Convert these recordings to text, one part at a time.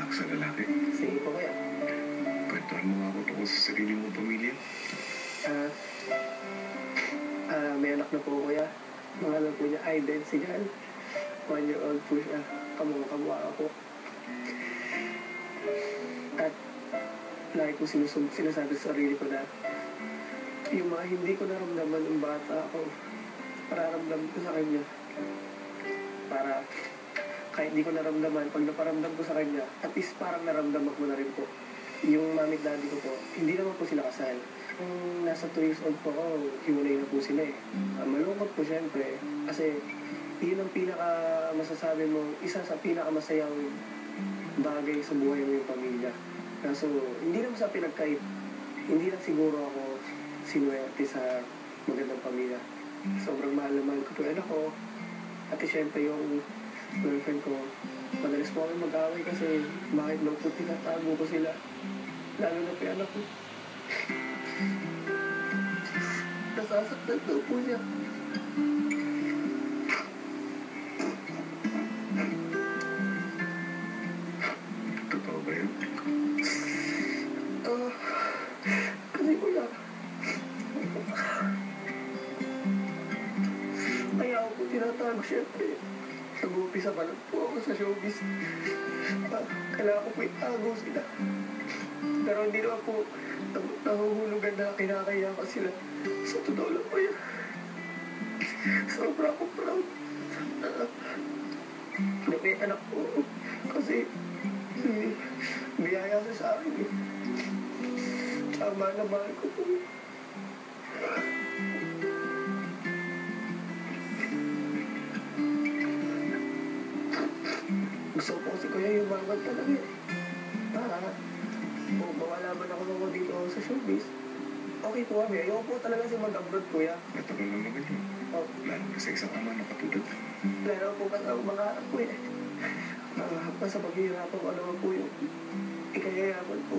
anak sa lalaki. Sige po kaya. Kwentuhan mo nga ako tungkol sa sarili mong pamilya. May anak na po kuya. Pangalan po niya Aiden Sigal. 1 year old po siya. Kamukha ako. At lagi ko sinasabi sa sarili ko na yung mga hindi ko naramdaman ng bata ako, pararamdam ko sa kanya. Para kahit hindi ko naramdaman, pag naparamdam ko sa kanya, at least parang naramdaman ko na rin po. Yung mami at daddy ko po, hindi naman po sila kasal. Nung nasa 2 years old po ako, hiwalay na po sila eh. Malungkot po syempre, kasi yun ang masasabi mo, isa sa pinakamasayang bagay sa buhay mo yung pamilya. Kaso, hindi naman sa pinagkait, hindi lang siguro ako sinuwerte sa magandang pamilya. Sobrang mahal na mahal ko po yung anak ko. At syempre yung girlfriend ko, madalas po kami mag-away kasi bakit lang po tinatago ko sila. Lalo na po yung anak ko. Nasasaktan daw po niya. Totoo ba yun? Kasi kuya, kaya ako po tinatago syempre. Nag-uumpisa pa lang po ako sa showbiz. Kailangan ko po itago sila. Pero hindi naman po nahuhulugan na kinakaya ko sila. Sa totoo lang po yan. Sobra ako proud. Na may anak ko. Kasi biyaya siya sa akin eh. Tsaka mahal na mahal ko po. Gusto ko kasi kuya yung mga talaga eh. Kung mawalaman ako dito sa showbiz, okay po kami. Ayoko po talaga si mag-abroad kuya. Matagal lang naman yun. Lalo na sa isang ama na katulad. Lalo po kasi ako mga anak ko eh. Sa paghihirapan ko naman po yung ikayayaman po.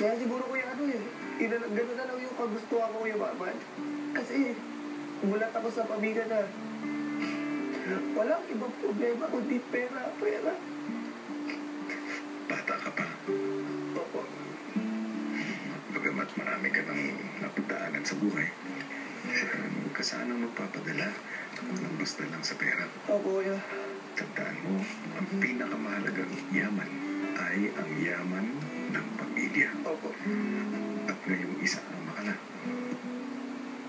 Kaya siguro kuya gano'n na lang yung kagustuhan ko yung maman. Kasi mulat ako sa pamilya na walang ibang problema kundi pera. Bata ka pa. Opo. Bagamat marami ka nang napagdaanan sa buhay, huwag ka sanang magpapadala ng basta lang sa pera. Opo, kuya. Tandaan mo, ang pinakamahalagang yaman ay ang yaman ng pamilya. Opo. At ngayong isa ama ka na,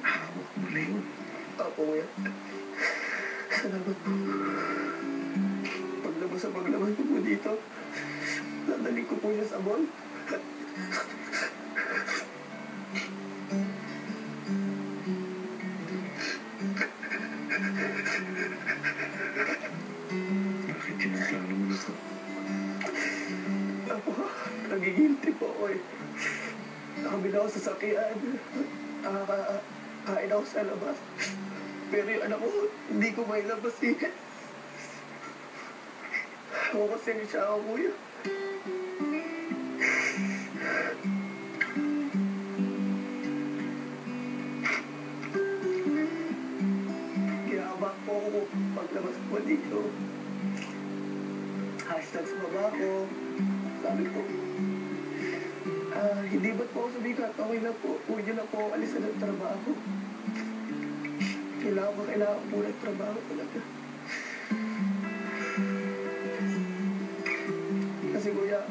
hawak mo na yun. Opo, kuya. Salamat po. Paglabas ko po dito, dadalik ko po siya sa mall. Bakit sinaplano mo na ito? Ako, nagigilty po ako eh. Nakabila ako sa sakyan. Kain ako sa labas. Pero yung anak ko, hindi ko may labas eh. Ako kasi siya ako, kuya. Kinakabahan po ako paglabas ko dito. Hashtag sa baba ko. Sabi ko, hindi ba't po ako sumikat? Okay na po. Huwag niyo na po ako alisan ng trabaho. Kailangan po ng trabaho talaga. Kasi kuya,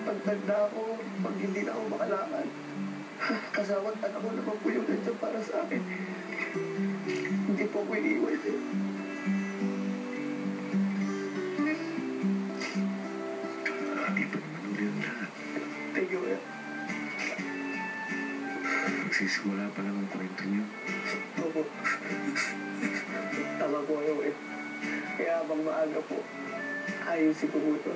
pag tanda ako, pag hindi na ako makalakad, kasawat anak ko naman po yung nandiyan para sa akin. Hindi po ako iniwan eh. Di pa naman uli ang lahat. Thank you, kuya. Magsisimula pa lang ang kwento niyo. Opo. Tama po kayo eh. Kaya habang maaga po, ayusin ko po ito.